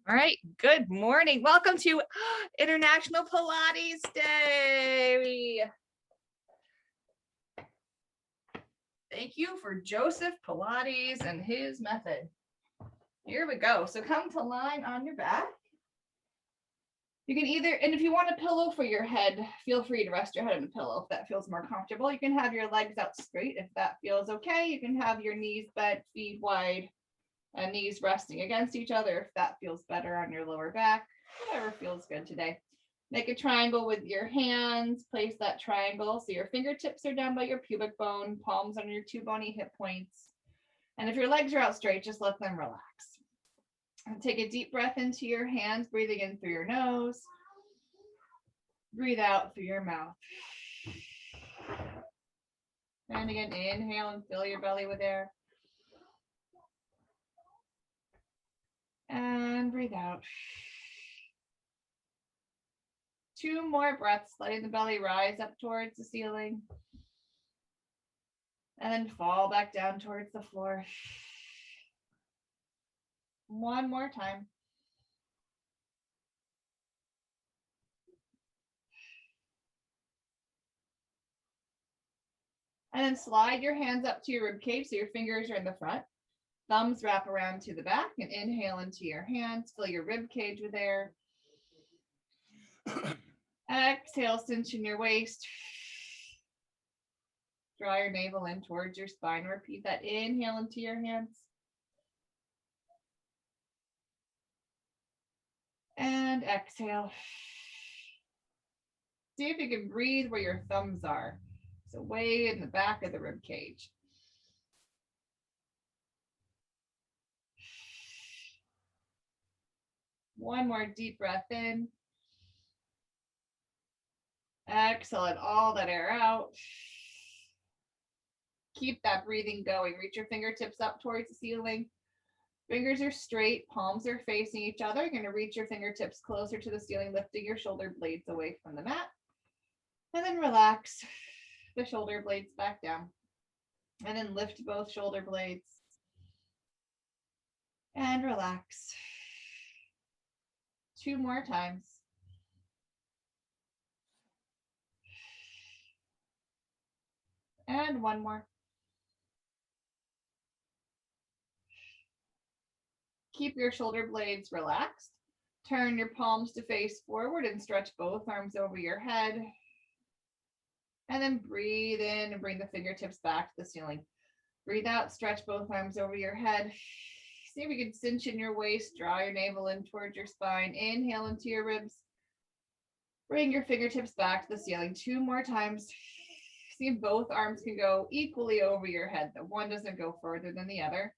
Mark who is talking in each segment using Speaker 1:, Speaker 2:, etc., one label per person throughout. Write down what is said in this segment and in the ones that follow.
Speaker 1: All right, good morning. Welcome to International Pilates Day. Thank you for Joseph Pilates and his method. Here we go. So come to line on your back. You can either, and if you want a pillow for your head, feel free to rest your head on a pillow if that feels more comfortable. You can have your legs out straight if that feels okay. You can have your knees bent, feet wide, and knees resting against each other if that feels better on your lower back. Whatever feels good today. Make a triangle with your hands. Place that triangle so your fingertips are down by your pubic bone, palms on your two bony hip points. And if your legs are out straight, just let them relax. And take a deep breath into your hands, breathing in through your nose. Breathe out through your mouth. And again, inhale and fill your belly with air. And breathe out. 2 more breaths, letting the belly rise up towards the ceiling. And then fall back down towards the floor. 1 more time. And then slide your hands up to your rib cage so your fingers are in the front. Thumbs wrap around to the back and inhale into your hands. Fill your rib cage with air. Exhale, cinch in your waist. Draw your navel in towards your spine. Repeat that. Inhale into your hands. And exhale. See if you can breathe where your thumbs are. So way in the back of the rib cage. One more deep breath in. Exhale, let all that air out. Keep that breathing going. Reach your fingertips up towards the ceiling. Fingers are straight, palms are facing each other. You're going to reach your fingertips closer to the ceiling, lifting your shoulder blades away from the mat. And then relax the shoulder blades back down. And then lift both shoulder blades. And relax. 2 more times. And 1 more. Keep your shoulder blades relaxed. Turn your palms to face forward and stretch both arms over your head. And then breathe in and bring the fingertips back to the ceiling. Breathe out, stretch both arms over your head. See if you can cinch in your waist, draw your navel in towards your spine. Inhale into your ribs. Bring your fingertips back to the ceiling 2 more times. See if both arms can go equally over your head, that one doesn't go further than the other.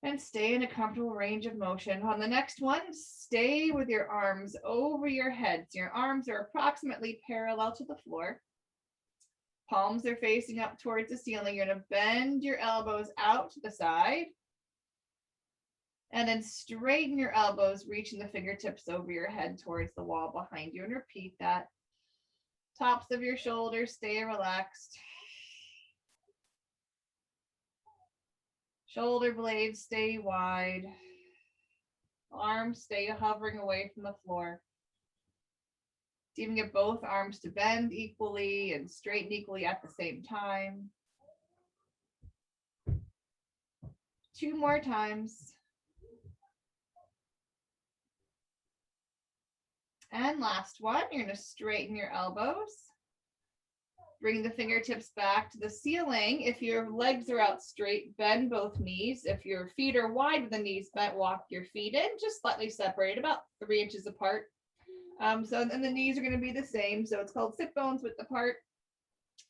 Speaker 1: And stay in a comfortable range of motion. On the next one, stay with your arms over your head. So your arms are approximately parallel to the floor. Palms are facing up towards the ceiling. You're going to bend your elbows out to the side. And then straighten your elbows, reaching the fingertips over your head towards the wall behind you. And repeat that. Tops of your shoulders stay relaxed. Shoulder blades stay wide. Arms stay hovering away from the floor. So you can get both arms to bend equally and straighten equally at the same time. 2 more times. And last one, you're going to straighten your elbows. Bring the fingertips back to the ceiling. If your legs are out straight, bend both knees. If your feet are wide with the knees bent, walk your feet in, just slightly separated, about 3 inches apart. And the knees are going to be the same. So it's called sit bones width apart.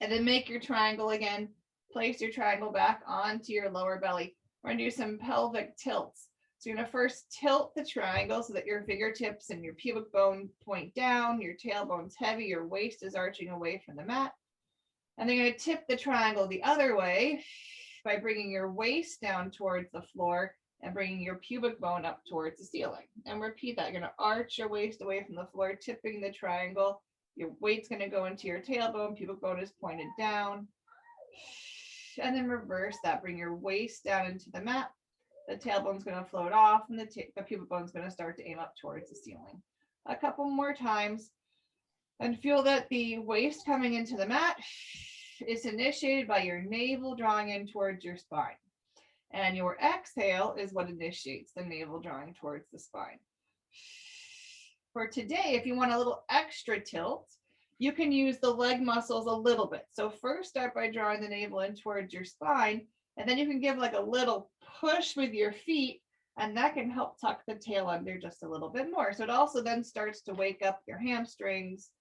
Speaker 1: And then make your triangle again. Place your triangle back onto your lower belly. We're going to do some pelvic tilts. So you're going to first tilt the triangle so that your fingertips and your pubic bone point down, your tailbone's heavy, your waist is arching away from the mat. And then you're going to tip the triangle the other way by bringing your waist down towards the floor and bringing your pubic bone up towards the ceiling. And repeat that. You're going to arch your waist away from the floor, tipping the triangle. Your weight's going to go into your tailbone, pubic bone is pointed down. And then reverse that. Bring your waist down into the mat. The tailbone's going to float off and the pubic bone's going to start to aim up towards the ceiling. A couple more times. And feel that the waist coming into the mat is initiated by your navel drawing in towards your spine. And your exhale is what initiates the navel drawing towards the spine. For today, if you want a little extra tilt, you can use the leg muscles a little bit. So first start by drawing the navel in towards your spine, and then you can give like a little push with your feet, and that can help tuck the tail under just a little bit more. So it also then starts to wake up your hamstrings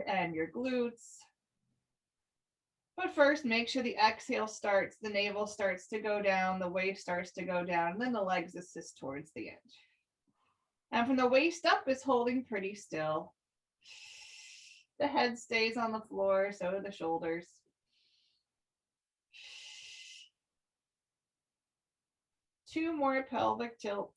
Speaker 1: and your glutes. But first, make sure the exhale starts, the navel starts to go down, the waist starts to go down, and then the legs assist towards the end. And from the waist up is holding pretty still. The head stays on the floor, so do the shoulders. Two more pelvic tilts.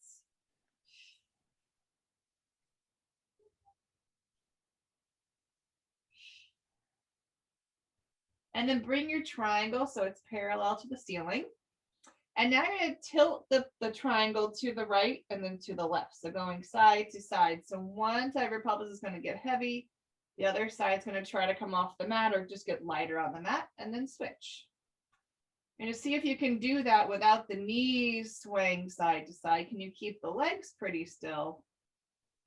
Speaker 1: And then bring your triangle so it's parallel to the ceiling. And now you're going to tilt the triangle to the right and then to the left. So going side to side. So one side of your pelvis is going to get heavy. The other side's going to try to come off the mat or just get lighter on the mat, and then switch. And to see if you can do that without the knees swaying side to side. Can you keep the legs pretty still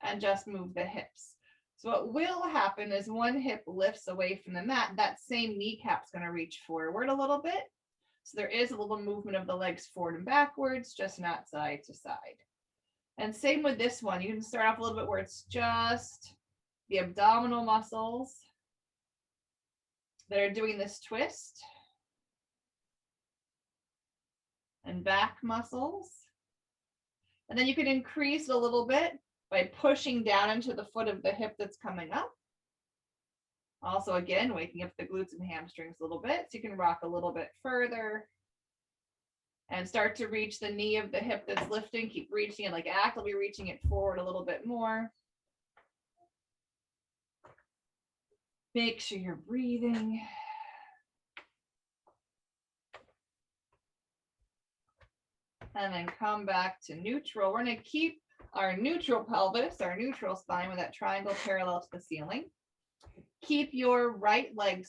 Speaker 1: and just move the hips? So what will happen is one hip lifts away from the mat. That same kneecap's going to reach forward a little bit. So there is a little movement of the legs forward and backwards, just not side to side. And same with this one. You can start off a little bit where it's just the abdominal muscles that are doing this twist. And back muscles. And then you can increase it a little bit by pushing down into the foot of the hip that's coming up. Also, again, waking up the glutes and hamstrings a little bit. So you can rock a little bit further and start to reach the knee of the hip that's lifting. Keep reaching it, like actively reaching it forward a little bit more. Make sure you're breathing. And then come back to neutral. We're going to keep our neutral pelvis, our neutral spine with that triangle parallel to the ceiling. Keep your right leg,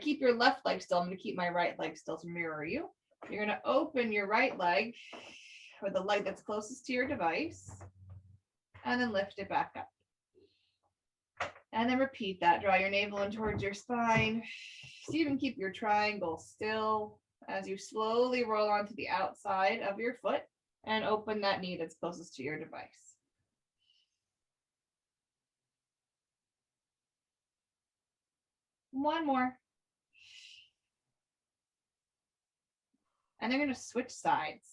Speaker 1: keep your left leg still. I'm going to keep my right leg still to mirror you. You're going to open your right leg with the leg that's closest to your device, and then lift it back up. And then repeat that. Draw your navel in towards your spine. So you can keep your triangle still as you slowly roll onto the outside of your foot and open that knee that's closest to your device. One more. And they're going to switch sides.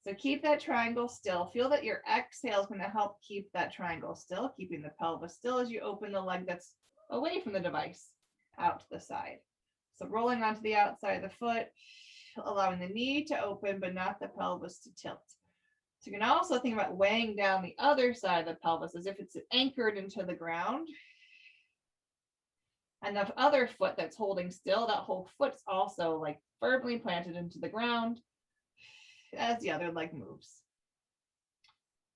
Speaker 1: So keep that triangle still. Feel that your exhale is going to help keep that triangle still, keeping the pelvis still as you open the leg that's away from the device out to the side. So rolling onto the outside of the foot, allowing the knee to open, but not the pelvis to tilt. So you can also think about weighing down the other side of the pelvis as if it's anchored into the ground. And the other foot that's holding still, that whole foot's also like firmly planted into the ground as the other leg moves.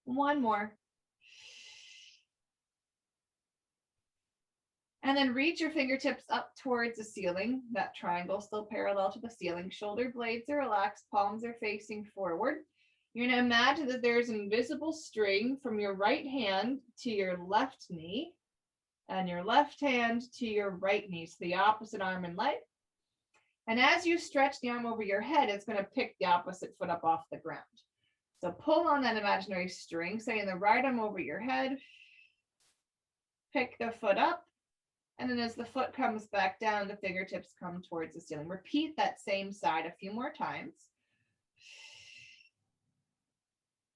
Speaker 1: One more. And then reach your fingertips up towards the ceiling. That triangle still parallel to the ceiling. Shoulder blades are relaxed, palms are facing forward. You're going to imagine that there's an invisible string from your right hand to your left knee and your left hand to your right knee, so the opposite arm and leg. And as you stretch the arm over your head, it's going to pick the opposite foot up off the ground. So pull on that imaginary string, saying the right arm over your head, pick the foot up, and then as the foot comes back down, the fingertips come towards the ceiling. Repeat that same side a few more times.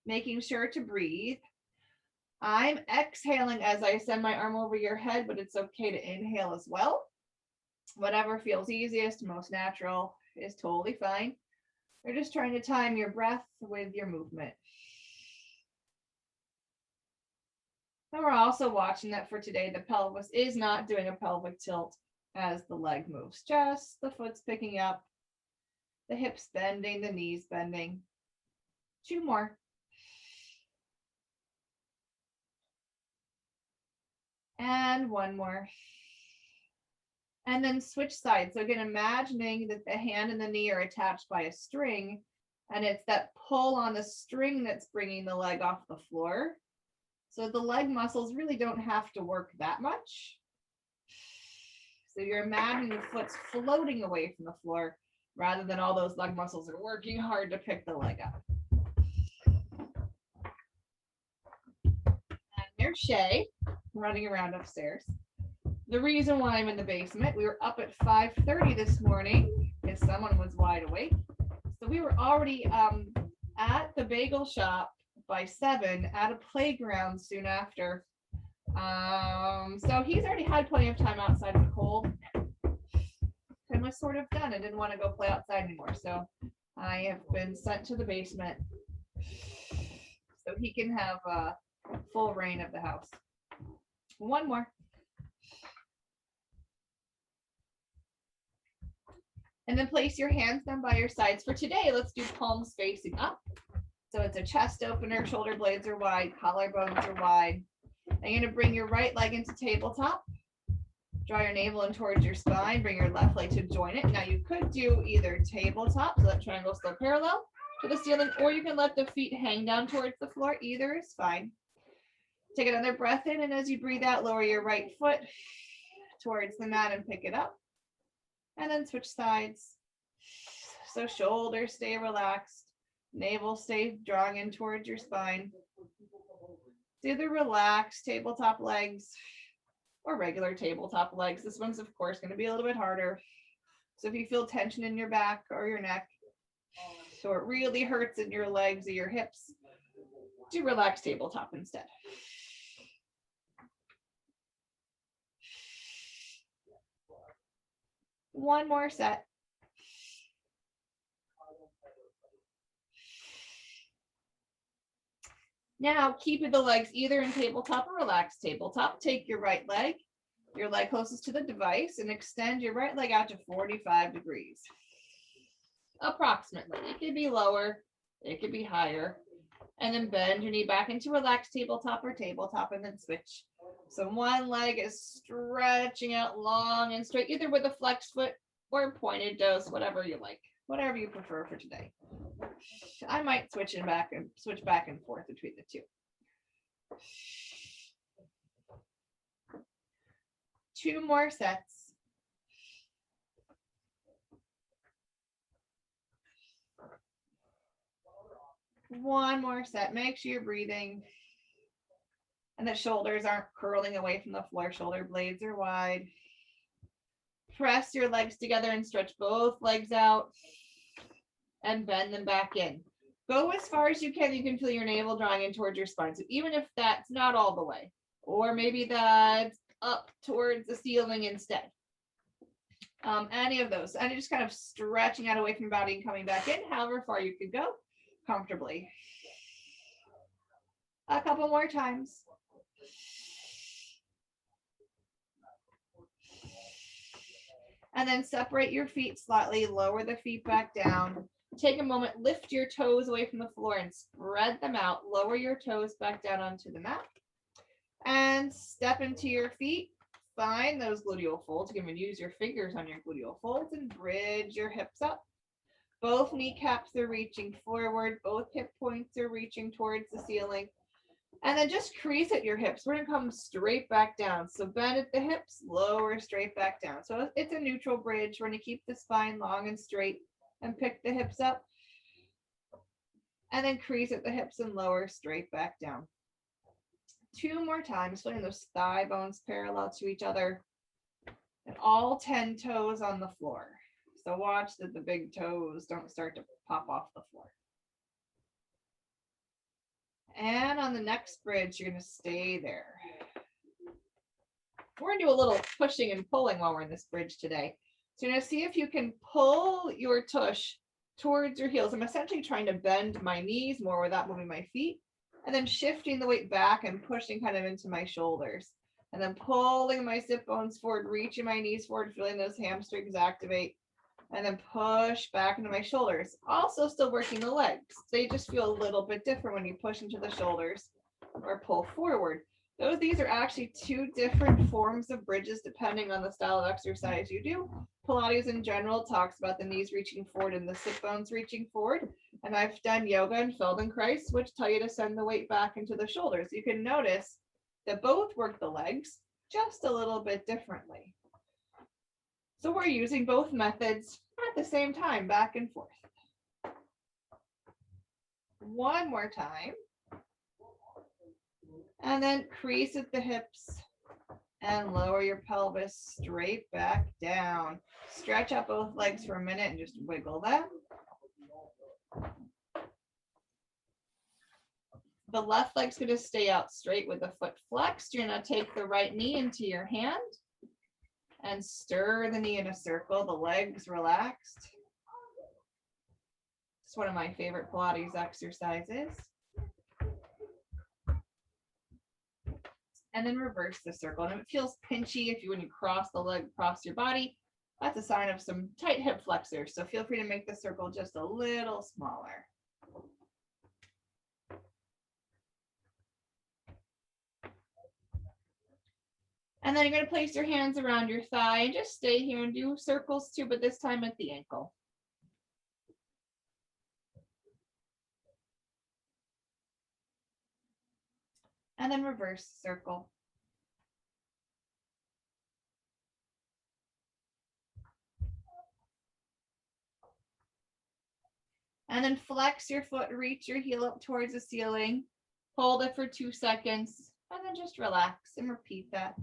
Speaker 1: Making sure to breathe. I'm exhaling as I send my arm over your head, but it's okay to inhale as well. Whatever feels easiest, most natural is totally fine. You're just trying to time your breath with your movement. And we're also watching that for today, the pelvis is not doing a pelvic tilt as the leg moves, just the foot's picking up, the hips bending, the knees bending. 2 more. And 1 more. And then switch sides. So again, imagining that the hand and the knee are attached by a string, and it's that pull on the string that's bringing the leg off the floor. So the leg muscles really don't have to work that much. So you're imagining the foot's floating away from the floor rather than all those leg muscles are working hard to pick the leg up. And there's Shay running around upstairs. The reason why I'm in the basement, we were up at 5:30 this morning because someone was wide awake. So we were already at the bagel shop by 7 at a playground soon after. So he's already had plenty of time outside in the cold and was sort of done. I didn't want to go play outside anymore. So I have been sent to the basement so he can have full reign of the house. 1 more. And then place your hands down by your sides. For today, let's do palms facing up. So it's a chest opener, shoulder blades are wide, collarbones are wide. And you're gonna bring your right leg into tabletop. Draw your navel in towards your spine, bring your left leg to join it. Now you could do either tabletop, so that triangle still parallel to the ceiling, or you can let the feet hang down towards the floor. Either is fine. Take another breath in, and as you breathe out, lower your right foot towards the mat and pick it up. And then switch sides. So shoulders stay relaxed, navel stay drawing in towards your spine. It's either relaxed tabletop legs or regular tabletop legs. This one's, of course, going to be a little bit harder. So if you feel tension in your back or your neck, so it really hurts in your legs or your hips, do relaxed tabletop instead. One more set. Now, keep the legs either in tabletop or relaxed tabletop. Take your right leg, your leg closest to the device, and extend your right leg out to 45 degrees. Approximately. It could be lower, it could be higher. And then bend your knee back into relaxed tabletop or tabletop, and then switch. So one leg is stretching out long and straight, either with a flexed foot or pointed toes, whatever you like, whatever you prefer for today. I might switch back and forth between the two. 2 more sets. One more set. Make sure you're breathing and that shoulders aren't curling away from the floor. Shoulder blades are wide. Press your legs together and stretch both legs out and bend them back in. Go as far as you can. You can feel your navel drawing in towards your spine. So even if that's not all the way, or maybe that's up towards the ceiling instead. Any of those. And just kind of stretching out away from your body and coming back in, however far you could go comfortably. A couple more times. And then separate your feet slightly, lower the feet back down. Take a moment, lift your toes away from the floor and spread them out. Lower your toes back down onto the mat. And step into your feet. Find those gluteal folds. You can use your fingers on your gluteal folds and bridge your hips up. Both kneecaps are reaching forward. Both hip points are reaching towards the ceiling. And then just crease at your hips. We're going to come straight back down. So bend at the hips, lower straight back down. So it's a neutral bridge. We're going to keep the spine long and straight and pick the hips up. And then crease at the hips and lower straight back down. 2 more times, feeling those thigh bones parallel to each other. And all 10 toes on the floor. So watch that the big toes don't start to pop off the floor. And on the next bridge, you're going to stay there. We're going to do a little pushing and pulling while we're in this bridge today. So you're going to see if you can pull your tush towards your heels. I'm essentially trying to bend my knees more without moving my feet. And then shifting the weight back and pushing kind of into my shoulders. And then pulling my sit bones forward, reaching my knees forward, feeling those hamstrings activate. And then push back into my shoulders. Also still working the legs. They just feel a little bit different when you push into the shoulders or pull forward. These are actually two different forms of bridges depending on the style of exercise you do. Pilates in general talks about the knees reaching forward and the sit bones reaching forward. And I've done yoga and Feldenkrais, which tell you to send the weight back into the shoulders. You can notice that both work the legs just a little bit differently. So we're using both methods at the same time, back and forth. One more time. And then crease at the hips and lower your pelvis straight back down. Stretch out both legs for a minute and just wiggle them. The left leg's going to stay out straight with the foot flexed. You're going to take the right knee into your hand and stir the knee in a circle, the legs relaxed. It's one of my favorite Pilates exercises. And then reverse the circle. And if it feels pinchy, when you cross the leg across your body, that's a sign of some tight hip flexors. So feel free to make the circle just a little smaller. And then you're going to place your hands around your thigh and just stay here and do circles too, but this time at the ankle. And then reverse circle. And then flex your foot, reach your heel up towards the ceiling, hold it for 2 seconds, and then just relax and repeat that.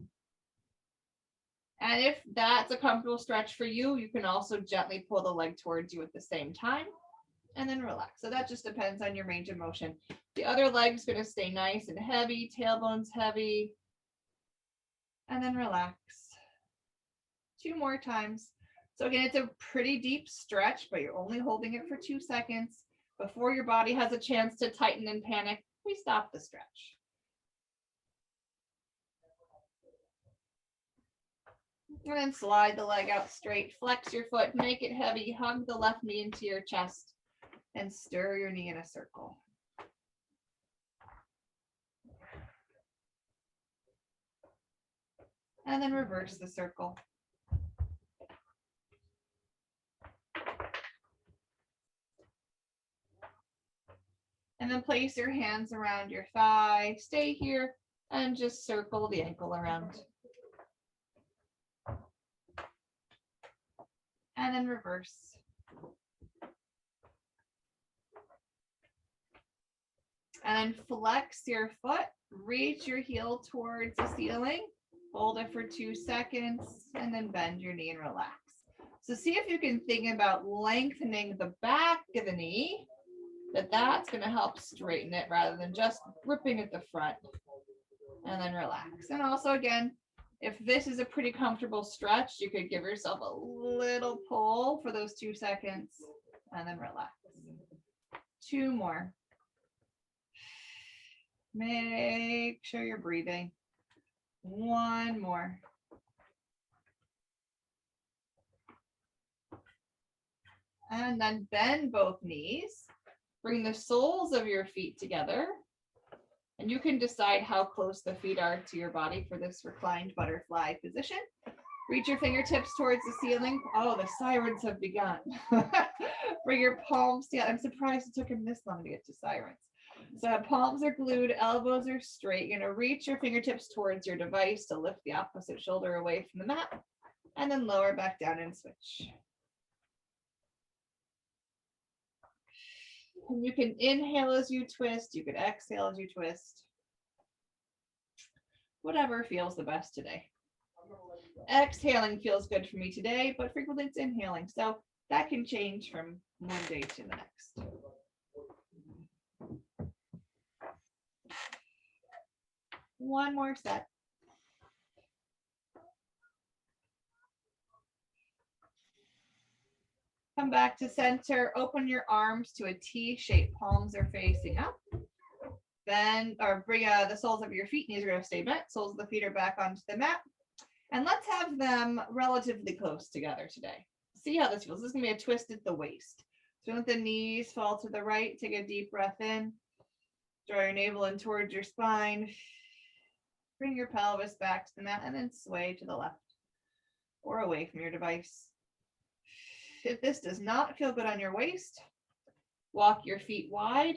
Speaker 1: And if that's a comfortable stretch for you, you can also gently pull the leg towards you at the same time and then relax. So that just depends on your range of motion. The other leg's going to stay nice and heavy, tailbone's heavy, and then relax. 2 more times. So again, it's a pretty deep stretch, but you're only holding it for 2 seconds. Before your body has a chance to tighten and panic, we stop the stretch. And then slide the leg out straight, flex your foot, make it heavy, hug the left knee into your chest, and stir your knee in a circle. And then reverse the circle. And then place your hands around your thigh, stay here, and just circle the ankle around. And then reverse. And then flex your foot, reach your heel towards the ceiling, hold it for 2 seconds, and then bend your knee and relax. So see if you can think about lengthening the back of the knee, that's going to help straighten it rather than just gripping at the front. And then relax. And also, again, if this is a pretty comfortable stretch, you could give yourself a little pull for those 2 seconds and then relax. 2 more. Make sure you're breathing. 1 more. And then bend both knees. Bring the soles of your feet together. And you can decide how close the feet are to your body for this reclined butterfly position. Reach your fingertips towards the ceiling. Oh, the sirens have begun. Bring your palms together. I'm surprised it took him this long to get to sirens. So palms are glued, elbows are straight. You're going to reach your fingertips towards your device to lift the opposite shoulder away from the mat. And then lower back down and switch. And you can inhale as you twist. You can exhale as you twist. Whatever feels the best today. Exhaling feels good for me today, but frequently it's inhaling. So that can change from one day to the next. One more set. Come back to center, open your arms to a T shape, palms are facing up. Bend or bring the soles of your feet, knees are going to stay bent, soles of the feet are back onto the mat. And let's have them relatively close together today. See how this feels. This is going to be a twist at the waist. So let the knees fall to the right. Take a deep breath in. Draw your navel in towards your spine. Bring your pelvis back to the mat and then sway to the left or away from your device. If this does not feel good on your waist, walk your feet wide,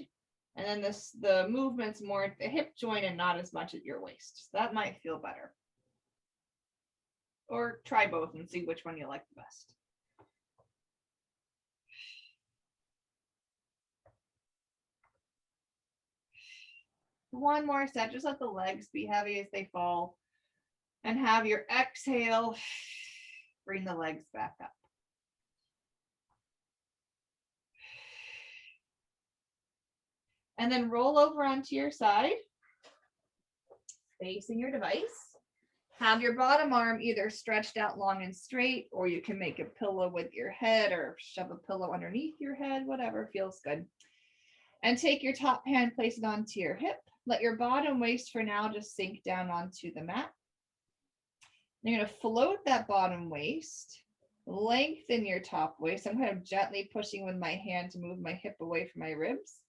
Speaker 1: and then the movement's more at the hip joint and not as much at your waist. So that might feel better. Or try both and see which one you like the best. One more set, just let the legs be heavy as they fall. And have your exhale, bring the legs back up. And then roll over onto your side, facing your device. Have your bottom arm either stretched out long and straight, or you can make a pillow with your head or shove a pillow underneath your head, whatever feels good. And take your top hand, place it onto your hip. Let your bottom waist for now just sink down onto the mat. You're going to float that bottom waist, lengthen your top waist. I'm kind of gently pushing with my hand to move my hip away from my ribs,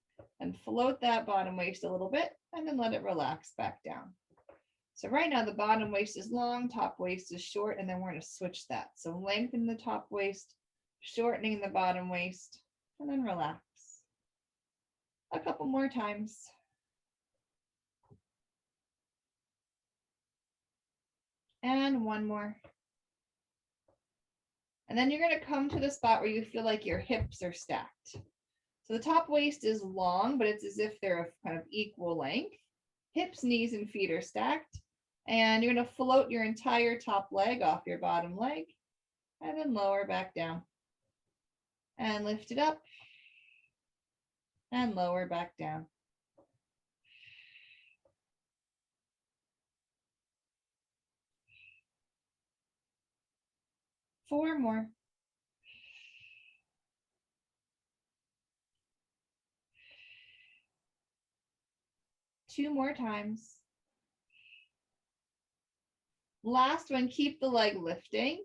Speaker 1: and float that bottom waist a little bit and then let it relax back down. So right now the bottom waist is long, top waist is short, and then we're going to switch that. So lengthen the top waist, shortening the bottom waist, and then relax. A couple more times. And one more. And then you're going to come to the spot where you feel like your hips are stacked. So the top waist is long, but it's as if they're of kind of equal length. Hips, knees, and feet are stacked. And you're going to float your entire top leg off your bottom leg and then lower back down. And lift it up and lower back down. Four more. Two more times. Last one, keep the leg lifting.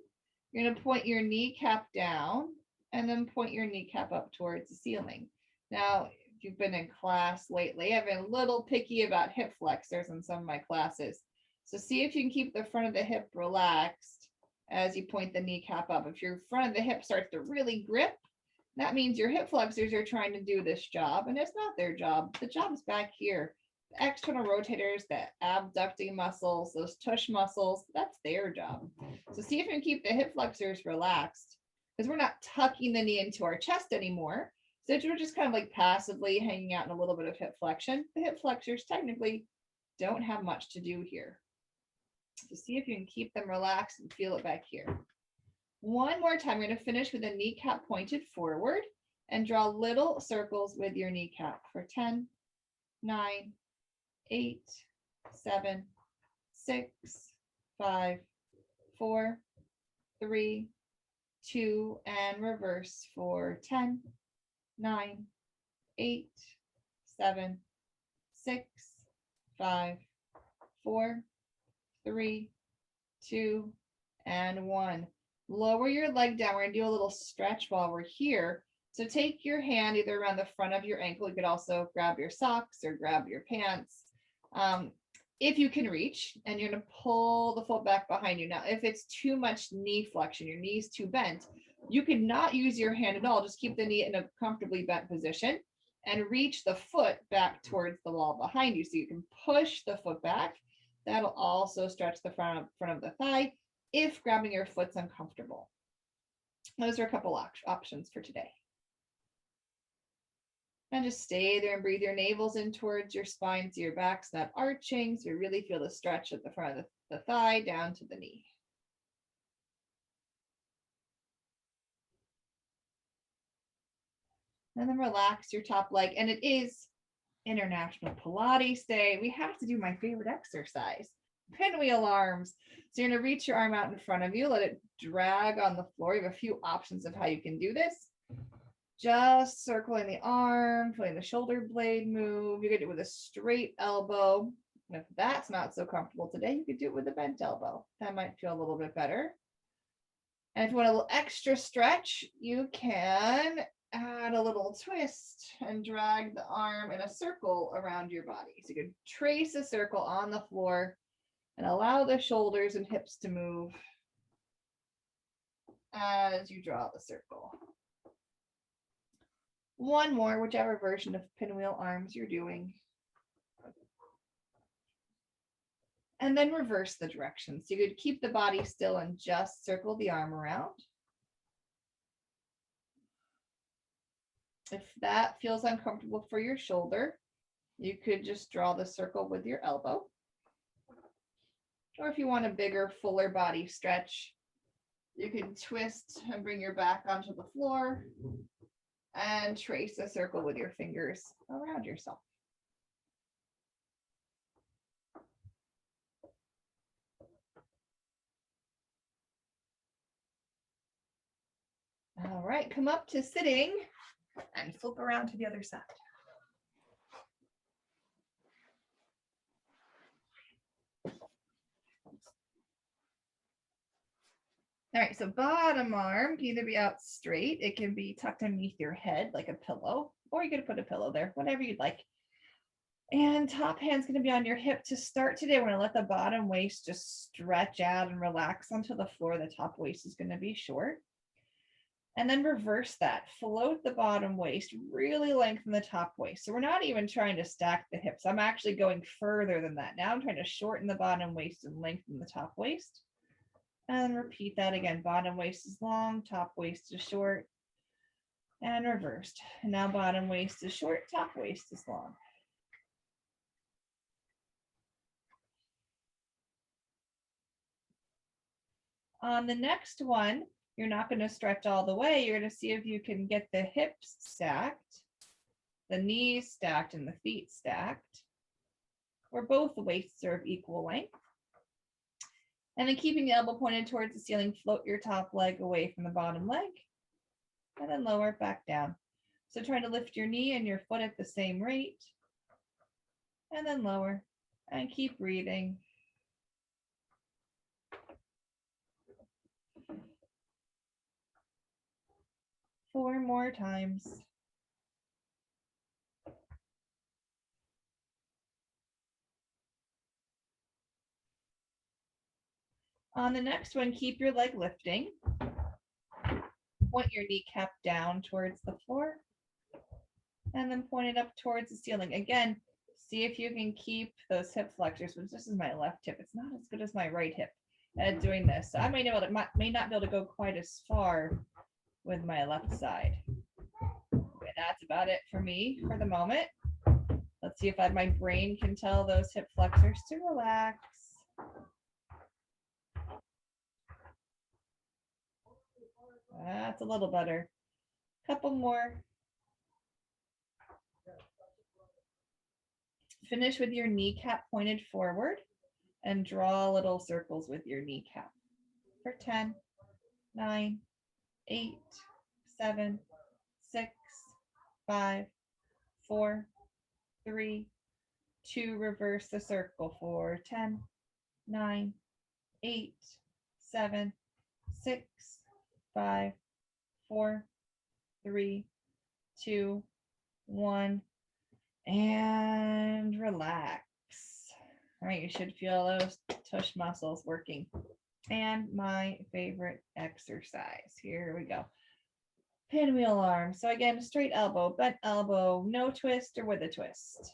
Speaker 1: You're going to point your kneecap down and then point your kneecap up towards the ceiling. Now, if you've been in class lately, I've been a little picky about hip flexors in some of my classes. So see if you can keep the front of the hip relaxed as you point the kneecap up. If your front of the hip starts to really grip, that means your hip flexors are trying to do this job, and it's not their job. The job is back here. The external rotators, the abducting muscles, those tush muscles, that's their job. So see if you can keep the hip flexors relaxed, because we're not tucking the knee into our chest anymore. So we're just kind of like passively hanging out in a little bit of hip flexion. The hip flexors technically don't have much to do here. So see if you can keep them relaxed and feel it back here. One more time, we're going to finish with a kneecap pointed forward and draw little circles with your kneecap for 10, 9, 8, 7, 6, 5, 4, 3, 2, and reverse for 10, 9, 8, 7, 6, 5, 4, 3, 2, and 1. Lower your leg down. We're going to do a little stretch while we're here. So take your hand either around the front of your ankle. You could also grab your socks or grab your pants. If you can reach, and you're going to pull the foot back behind you. Now, if it's too much knee flexion, your knee's too bent, you could not use your hand at all. Just keep the knee in a comfortably bent position and reach the foot back towards the wall behind you. So you can push the foot back. That'll also stretch the front of the thigh if grabbing your foot's uncomfortable. Those are a couple options for today. And just stay there and breathe your navels in towards your spine so your back's not arching. So you really feel the stretch at the front of the thigh down to the knee. And then relax your top leg. And it is International Pilates Day. We have to do my favorite exercise, pinwheel arms. So you're going to reach your arm out in front of you. Let it drag on the floor. You have a few options of how you can do this. Just circling the arm, feeling the shoulder blade move. You could do it with a straight elbow. And if that's not so comfortable today, you could do it with a bent elbow. That might feel a little bit better. And if you want a little extra stretch, you can add a little twist and drag the arm in a circle around your body. So you can trace a circle on the floor and allow the shoulders and hips to move as you draw the circle. One more, whichever version of pinwheel arms you're doing. And then reverse the direction. So you could keep the body still and just circle the arm around. If that feels uncomfortable for your shoulder, you could just draw the circle with your elbow. Or if you want a bigger, fuller body stretch, you can twist and bring your back onto the floor and trace a circle with your fingers around yourself. All right, come up to sitting and flip around to the other side. All right, so bottom arm can either be out straight, it can be tucked underneath your head like a pillow, or you could put a pillow there, whatever you'd like. And top hand's going to be on your hip to start today. We're going to let the bottom waist just stretch out and relax onto the floor. The top waist is going to be short. And then reverse that. Float the bottom waist, really lengthen the top waist. So we're not even trying to stack the hips. I'm actually going further than that. Now I'm trying to shorten the bottom waist and lengthen the top waist. And repeat that again. Bottom waist is long, top waist is short. And reversed. And now bottom waist is short, top waist is long. On the next one, you're not going to stretch all the way. You're going to see if you can get the hips stacked, the knees stacked, and the feet stacked, where both the waists are of equal length. And then keeping the elbow pointed towards the ceiling, float your top leg away from the bottom leg, and then lower it back down. So try to lift your knee and your foot at the same rate, and then lower, and keep breathing. Four more times. On the next one, keep your leg lifting. Point your kneecap down towards the floor and then point it up towards the ceiling. Again, see if you can keep those hip flexors, which this is my left hip. It's not as good as my right hip at doing this. So I may not be able to go quite as far with my left side. Okay, that's about it for me for the moment. Let's see if my brain can tell those hip flexors to relax. That's a little better. Couple more. Finish with your kneecap pointed forward and draw little circles with your kneecap for 10, 9, 8, 7, 6, 5, 4, 3, 2. Reverse the circle for 10, 9, 8, 7, 6, 5, 4, 3, 2, 1, and relax. All right, you should feel those tush muscles working. And my favorite exercise. Here we go. Pinwheel arm. So again, straight elbow, bent elbow, no twist or with a twist.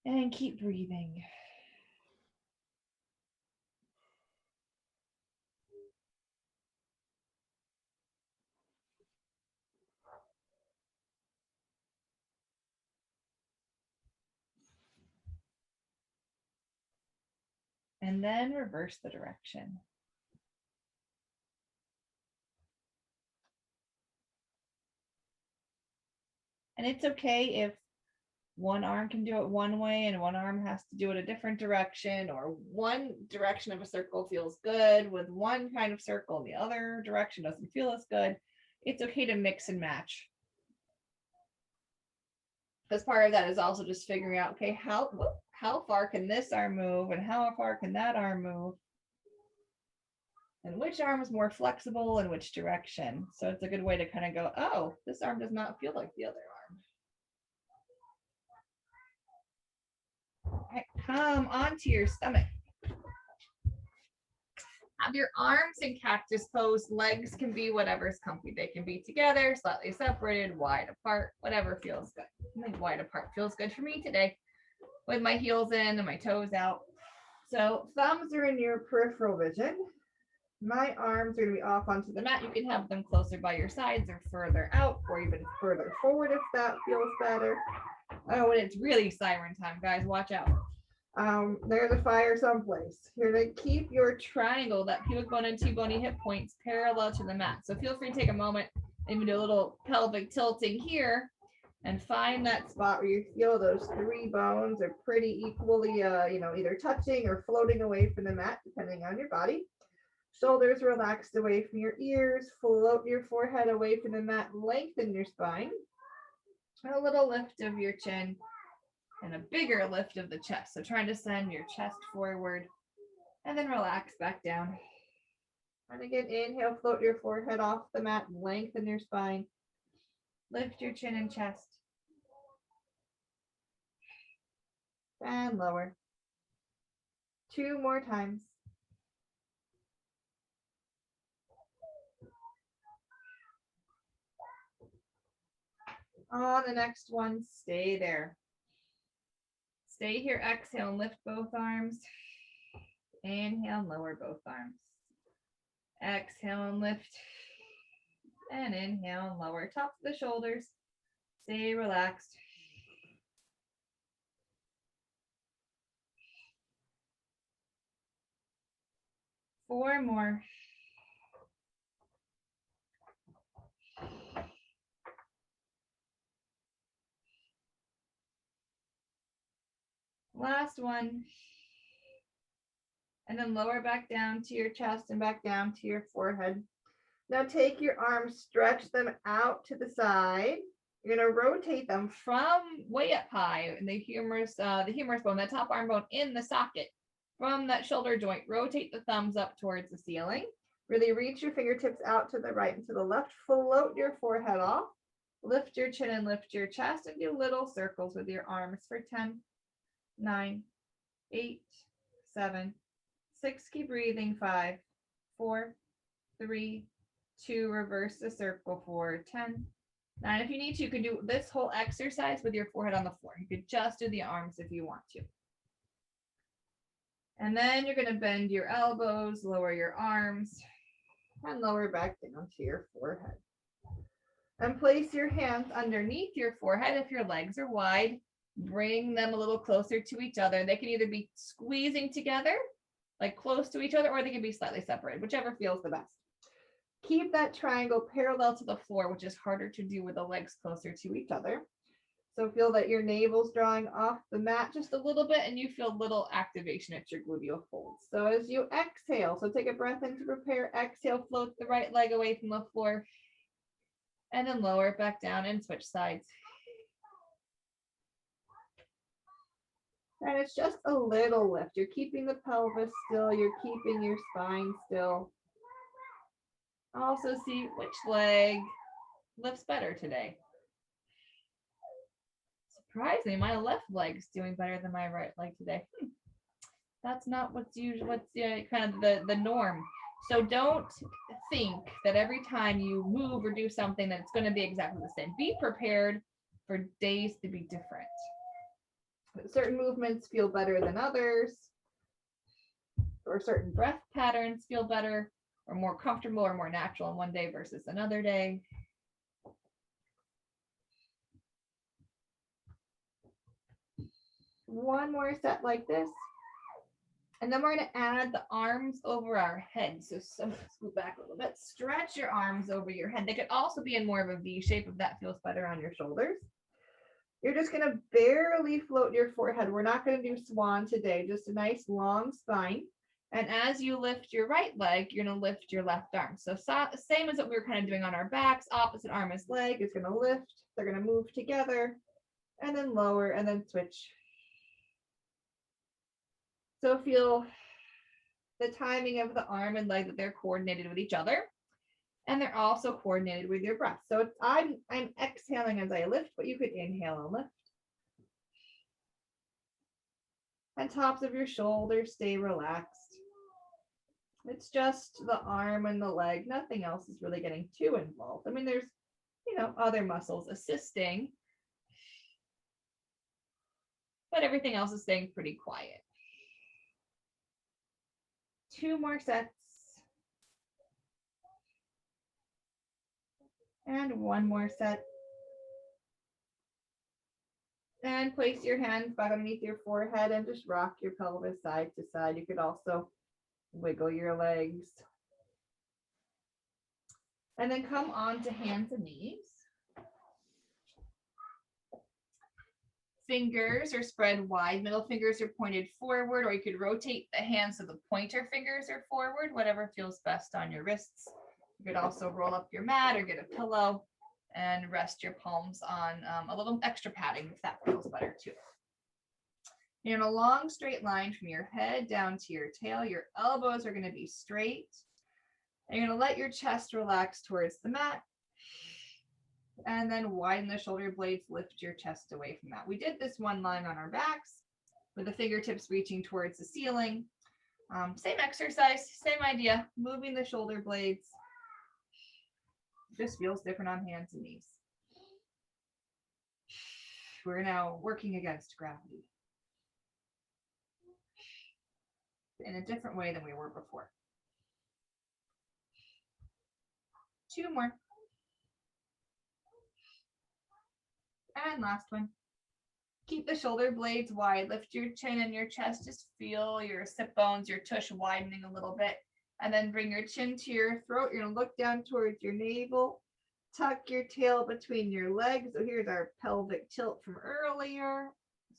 Speaker 1: And keep breathing. And then reverse the direction. And it's okay if one arm can do it one way and one arm has to do it a different direction, or one direction of a circle feels good with one kind of circle and the other direction doesn't feel as good. It's okay to mix and match. Because part of that is also just figuring out, okay, how how far can this arm move and how far can that arm move? And which arm is more flexible in which direction? So it's a good way to kind of go, oh, this arm does not feel like the other arm. All right, come onto your stomach. Have your arms in cactus pose. Legs can be whatever's comfy. They can be together, slightly separated, wide apart, whatever feels good. I think wide apart feels good for me today with my heels in and my toes out. So thumbs are in your peripheral vision. My arms are going to be off onto the mat. You can have them closer by your sides or further out or even further forward if that feels better. Oh, and it's really siren time, guys. Watch out. There's a fire someplace. You're going to keep your triangle, that pubic bone and T-bony hip points parallel to the mat. So feel free to take a moment, maybe do a little pelvic tilting here and find that spot where you feel those three bones are pretty equally, either touching or floating away from the mat, depending on your body. Shoulders relaxed away from your ears. Float your forehead away from the mat. Lengthen your spine. A little lift of your chin and a bigger lift of the chest. So trying to send your chest forward and then relax back down. And again, inhale, float your forehead off the mat. Lengthen your spine. Lift your chin and chest. And lower. 2 more times. On the next one, stay there. Stay here, exhale and lift both arms. Inhale and lower both arms. Exhale and lift. And inhale and lower. Top of the shoulders. Stay relaxed. Four more. Last one. And then lower back down to your chest and back down to your forehead. Now take your arms, stretch them out to the side. You're going to rotate them from way up high in the humerus bone, that top arm bone in the socket. From that shoulder joint, rotate the thumbs up towards the ceiling. Really reach your fingertips out to the right and to the left. Float your forehead off. Lift your chin and lift your chest and do little circles with your arms for 10, 9, 8, 7, 6. Keep breathing. 5, 4, 3, 2. Reverse the circle for 10, 9. If you need to, you can do this whole exercise with your forehead on the floor. You could just do the arms if you want to. And then you're going to bend your elbows, lower your arms, and lower back down to your forehead. And place your hands underneath your forehead if your legs are wide. Bring them a little closer to each other. They can either be squeezing together, like close to each other, or they can be slightly separated, whichever feels the best. Keep that triangle parallel to the floor, which is harder to do with the legs closer to each other. So feel that your navel's drawing off the mat just a little bit, and you feel little activation at your gluteal folds. So as you exhale, so take a breath in to prepare. Exhale, float the right leg away from the floor, and then lower it back down and switch sides. And it's just a little lift. You're keeping the pelvis still. You're keeping your spine still. Also see which leg lifts better today. Surprisingly, my left leg's doing better than my right leg today. That's not what's kind of the norm. So don't think that every time you move or do something that it's going to be exactly the same. Be prepared for days to be different. Certain movements feel better than others, or certain breath patterns feel better or more comfortable or more natural on one day versus another day. One more set like this. And then we're going to add the arms over our head. So scoot back a little bit. Stretch your arms over your head. They could also be in more of a V shape if that feels better on your shoulders. You're just going to barely float your forehead. We're not going to do swan today, just a nice long spine. And as you lift your right leg, you're going to lift your left arm. So same as what we were kind of doing on our backs, opposite arm is leg is going to lift. They're going to move together and then lower and then switch. So feel the timing of the arm and leg, that they're coordinated with each other. And they're also coordinated with your breath. So I'm exhaling as I lift, but you could inhale and lift. And tops of your shoulders stay relaxed. It's just the arm and the leg. Nothing else is really getting too involved. I mean, there's, other muscles assisting, but everything else is staying pretty quiet. 2 more sets. And 1 more set. And place your hands back underneath your forehead and just rock your pelvis side to side. You could also wiggle your legs. And then come on to hands and knees. Fingers are spread wide. Middle fingers are pointed forward, or you could rotate the hands so the pointer fingers are forward, whatever feels best on your wrists. You could also roll up your mat or get a pillow and rest your palms on a little extra padding if that feels better too. You're in a long straight line from your head down to your tail. Your elbows are going to be straight. And you're going to let your chest relax towards the mat. And then widen the shoulder blades, lift your chest away from that. We did this one lying on our backs with the fingertips reaching towards the ceiling. Same exercise, same idea, moving the shoulder blades. Just feels different on hands and knees. We're now working against gravity in a different way than we were before. 2 more. And last one. Keep the shoulder blades wide. Lift your chin and your chest. Just feel your sit bones, your tush widening a little bit. And then bring your chin to your throat. You're going to look down towards your navel. Tuck your tail between your legs. So here's our pelvic tilt from earlier.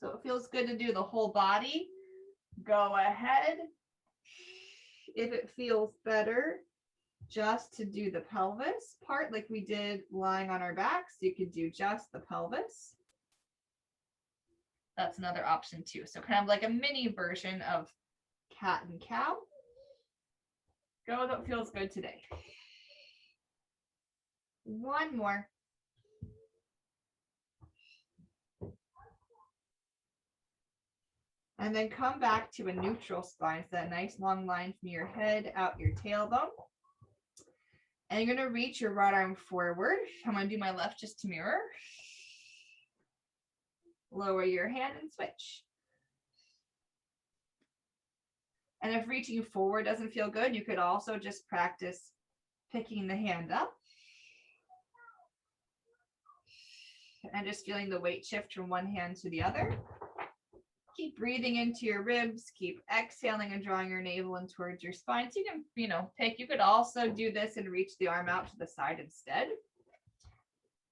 Speaker 1: So it feels good to do the whole body. Go ahead. If it feels better, just to do the pelvis part like we did lying on our backs, you could do just the pelvis. That's another option too. So kind of like a mini version of cat and cow. Go with what feels good today. 1 more. And then come back to a neutral spine. So that nice long line from your head out your tailbone. And you're going to reach your right arm forward. I'm going to do my left just to mirror. Lower your hand and switch. And if reaching forward doesn't feel good, you could also just practice picking the hand up. And just feeling the weight shift from one hand to the other. Keep breathing into your ribs. Keep exhaling and drawing your navel in towards your spine. So you can, pick. You could also do this and reach the arm out to the side instead.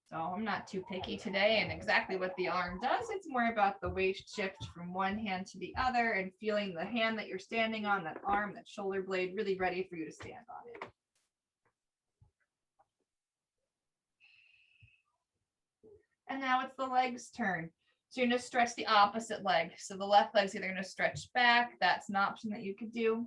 Speaker 1: So I'm not too picky today and exactly what the arm does. It's more about the weight shift from one hand to the other and feeling the hand that you're standing on, that arm, that shoulder blade, really ready for you to stand on it. And now it's the legs' turn. So you're going to stretch the opposite leg. So the left leg's either going to stretch back. That's an option that you could do.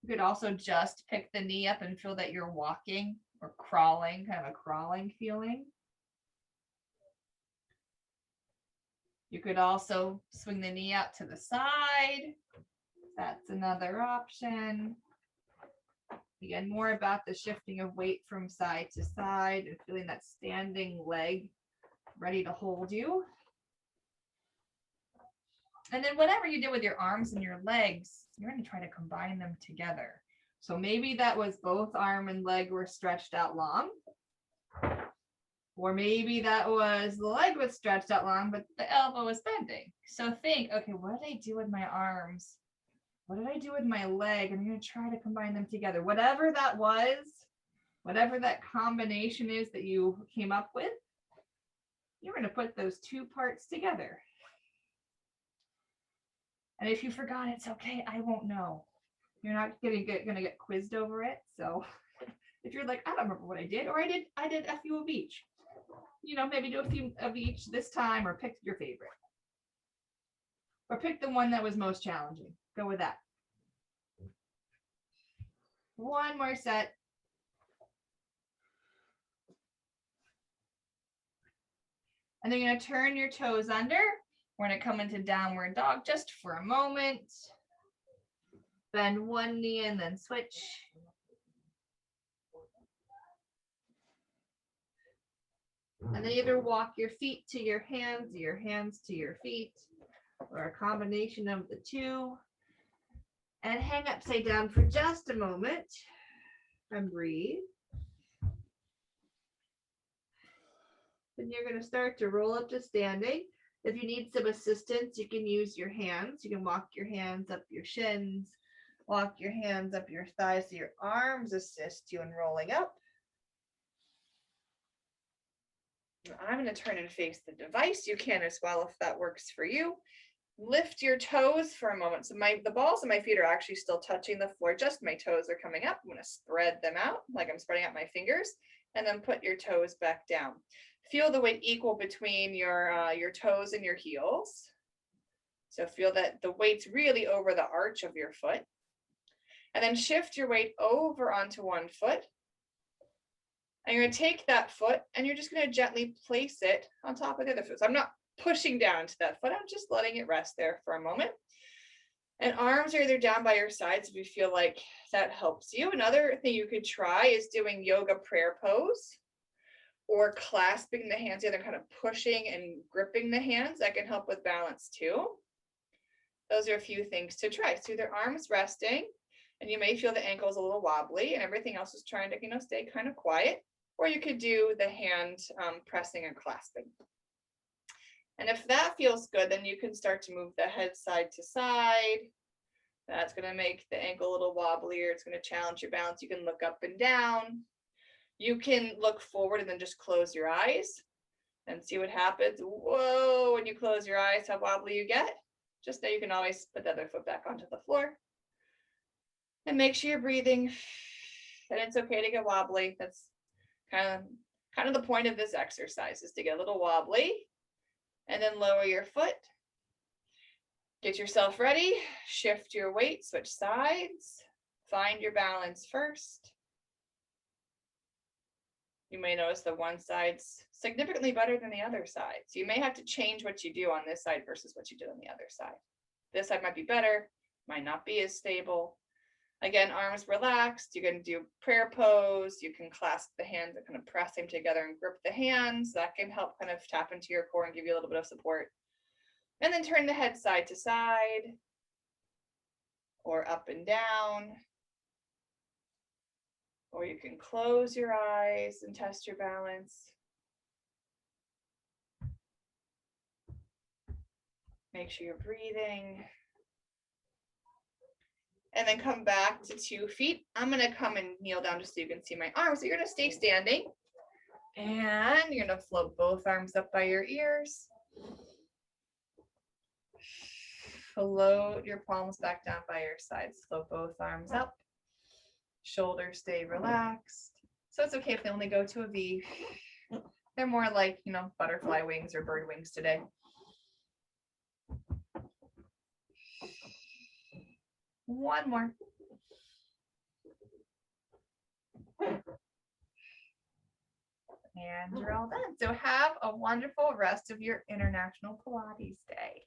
Speaker 1: You could also just pick the knee up and feel that you're walking or crawling, kind of a crawling feeling. You could also swing the knee out to the side. That's another option. Again, more about the shifting of weight from side to side and feeling that standing leg ready to hold you. And then whatever you did with your arms and your legs, you're going to try to combine them together. So maybe that was both arm and leg were stretched out long. Or maybe that was the leg was stretched out long, but the elbow was bending. So think, okay, what did I do with my arms? What did I do with my leg? I'm going to try to combine them together. Whatever that was, whatever that combination is that you came up with, you're going to put those 2 parts together. And if you forgot, it's okay. I won't know. You're not going to get quizzed over it. So if you're like, I don't remember what I did, or I did a few of each. You know, maybe do a few of each this time, or pick your favorite. Or pick the one that was most challenging. Go with that. One more set. And then you're going to turn your toes under. We're going to come into downward dog just for a moment. Bend one knee and then switch. And then either walk your feet to your hands to your feet, or a combination of the two. And hang upside down for just a moment and breathe. Then you're going to start to roll up to standing. If you need some assistance, you can use your hands. You can walk your hands up your shins, walk your hands up your thighs so your arms assist you in rolling up. I'm going to turn and face the device. You can as well if that works for you. Lift your toes for a moment. So the balls of my feet are actually still touching the floor. Just my toes are coming up. I'm going to spread them out like I'm spreading out my fingers, and then put your toes back down. Feel the weight equal between your toes and your heels. So feel that the weight's really over the arch of your foot. And then shift your weight over onto one foot. And you're going to take that foot and you're just going to gently place it on top of the other foot. So I'm not pushing down to that foot. I'm just letting it rest there for a moment. And arms are either down by your sides if you feel like that helps you. Another thing you could try is doing yoga prayer pose, or clasping the hands together, kind of pushing and gripping the hands. That can help with balance too. Those are a few things to try. So either arms resting, and you may feel the ankles a little wobbly and everything else is trying to, stay kind of quiet. Or you could do the hand pressing and clasping. And if that feels good, then you can start to move the head side to side. That's going to make the ankle a little wobblier. It's going to challenge your balance. You can look up and down. You can look forward and then just close your eyes and see what happens. Whoa, when you close your eyes, how wobbly you get. Just know you can always put the other foot back onto the floor. And make sure you're breathing. And it's okay to get wobbly. That's kind of the point of this exercise, is to get a little wobbly. And then lower your foot. Get yourself ready. Shift your weight, switch sides. Find your balance first. You may notice that one side's significantly better than the other side. So you may have to change what you do on this side versus what you do on the other side. This side might be better, might not be as stable. Again, arms relaxed. You can do prayer pose. You can clasp the hands and kind of press them together and grip the hands. That can help kind of tap into your core and give you a little bit of support. And then turn the head side to side, or up and down. Or you can close your eyes and test your balance. Make sure you're breathing. And then come back to 2 feet. I'm going to come and kneel down just so you can see my arms. So you're going to stay standing. And you're going to float both arms up by your ears. Float your palms back down by your sides. Float both arms up. Shoulders stay relaxed. So it's okay if they only go to a V. They're more like, butterfly wings or bird wings today. One more. And you're all done. So have a wonderful rest of your International Pilates day.